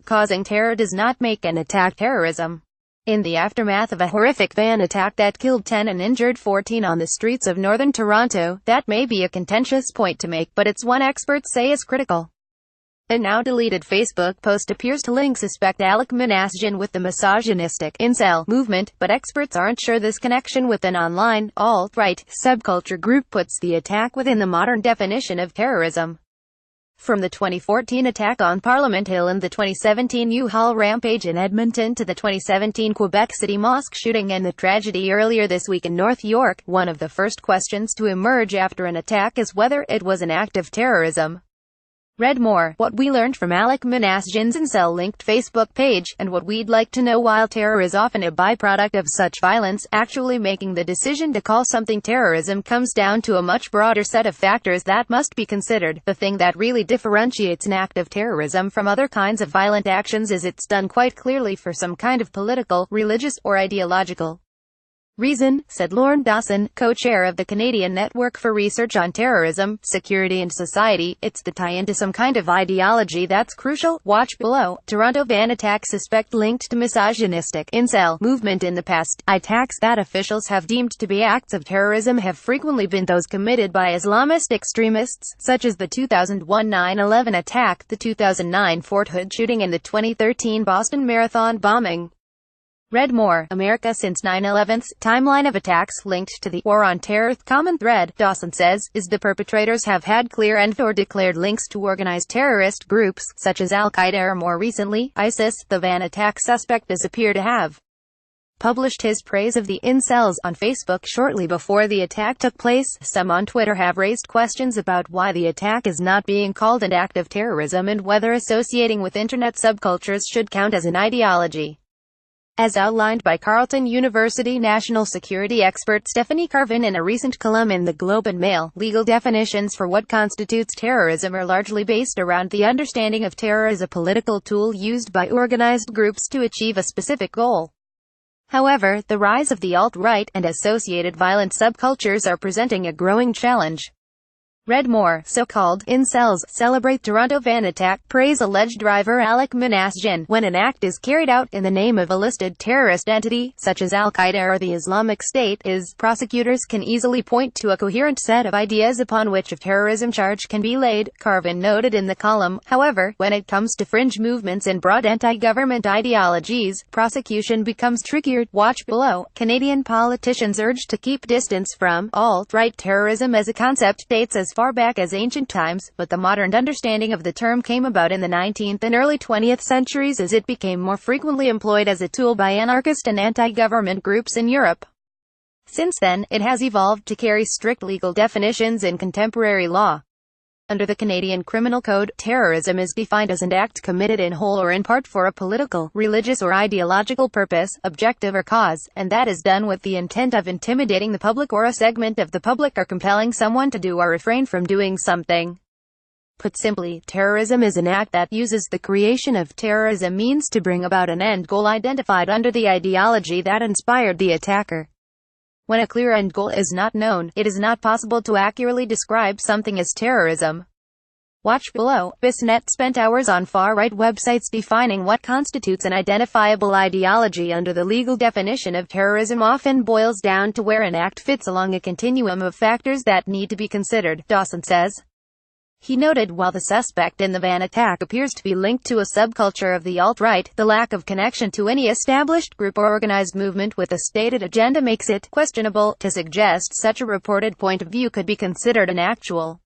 causing terror does not make an attack terrorism. In the aftermath of a horrific van attack that killed 10 and injured 14 on the streets of northern Toronto, that may be a contentious point to make, but it's one experts say is critical. A now-deleted Facebook post appears to link suspect Alec Manasjian with the misogynistic incel movement, but experts aren't sure this connection with an online, alt-right, subculture group puts the attack within the modern definition of terrorism. From the 2014 attack on Parliament Hill and the 2017 U-Haul rampage in Edmonton to the 2017 Quebec City mosque shooting and the tragedy earlier this week in North York, one of the first questions to emerge after an attack is whether it was an act of terrorism. Read more, what we learned from Alec Manasjian's incel-linked Facebook page, and what we'd like to know. While terror is often a byproduct of such violence, actually making the decision to call something terrorism comes down to a much broader set of factors that must be considered. The thing that really differentiates an act of terrorism from other kinds of violent actions is it's done quite clearly for some kind of political, religious, or ideological reason, said Lorne Dawson, co-chair of the Canadian Network for Research on Terrorism, Security and Society. It's the tie-in to some kind of ideology that's crucial. Watch below. Toronto van attack suspect linked to misogynistic incel movement. In the past, attacks that officials have deemed to be acts of terrorism have frequently been those committed by Islamist extremists, such as the 2001 9/11 attack, the 2009 Fort Hood shooting and the 2013 Boston Marathon bombing. Read more. America since 9/11's timeline of attacks linked to the war on terror. Common thread, Dawson says, is the perpetrators have had clear and/or declared links to organized terrorist groups, such as Al-Qaeda or more recently, ISIS. The van attack suspect does appear to have published his praise of the incels on Facebook shortly before the attack took place. Some on Twitter have raised questions about why the attack is not being called an act of terrorism and whether associating with internet subcultures should count as an ideology. As outlined by Carleton University national security expert Stephanie Carvin in a recent column in the Globe and Mail, legal definitions for what constitutes terrorism are largely based around the understanding of terror as a political tool used by organized groups to achieve a specific goal. However, the rise of the alt-right and associated violent subcultures are presenting a growing challenge. Read more. So-called incels celebrate Toronto van attack, praise alleged driver Alec Manasjian. When an act is carried out in the name of a listed terrorist entity, such as Al-Qaeda or the Islamic State, prosecutors can easily point to a coherent set of ideas upon which a terrorism charge can be laid, Carvin noted in the column. However, when it comes to fringe movements and broad anti-government ideologies, prosecution becomes trickier. Watch below. Canadian politicians urged to keep distance from alt-right terrorism as a concept dates as far back as ancient times, but the modern understanding of the term came about in the 19th and early 20th centuries as it became more frequently employed as a tool by anarchist and anti-government groups in Europe. Since then, it has evolved to carry strict legal definitions in contemporary law. Under the Canadian Criminal Code, terrorism is defined as an act committed in whole or in part for a political, religious or ideological purpose, objective or cause, and that is done with the intent of intimidating the public or a segment of the public or compelling someone to do or refrain from doing something. Put simply, terrorism is an act that uses the creation of terror as a means to bring about an end goal identified under the ideology that inspired the attacker. When a clear end goal is not known, it is not possible to accurately describe something as terrorism. Watch below. BISNet spent hours on far-right websites defining what constitutes an identifiable ideology. Under the legal definition of terrorism often boils down to where an act fits along a continuum of factors that need to be considered, Dawson says. He noted while the suspect in the van attack appears to be linked to a subculture of the alt-right, the lack of connection to any established group or organized movement with a stated agenda makes it questionable to suggest such a reported point of view could be considered an actual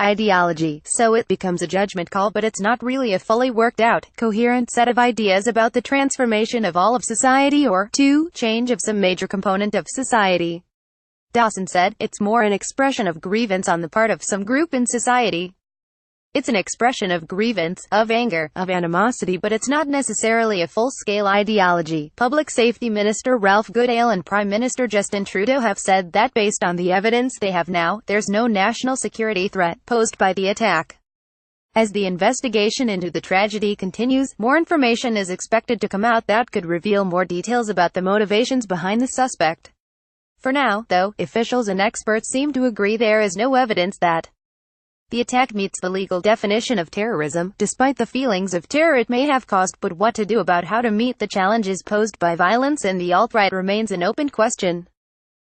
ideology. So it becomes a judgment call, but it's not really a fully worked out, coherent set of ideas about the transformation of all of society or, change of some major component of society. Dawson said, it's more an expression of grievance on the part of some group in society. It's an expression of grievance, of anger, of animosity, but it's not necessarily a full-scale ideology. Public Safety Minister Ralph Goodale and Prime Minister Justin Trudeau have said that based on the evidence they have now, there's no national security threat posed by the attack. As the investigation into the tragedy continues, more information is expected to come out that could reveal more details about the motivations behind the suspect. For now, though, officials and experts seem to agree there is no evidence that The attack meets the legal definition of terrorism, despite the feelings of terror it may have caused, but what to do about how to meet the challenges posed by violence in the alt-right remains an open question.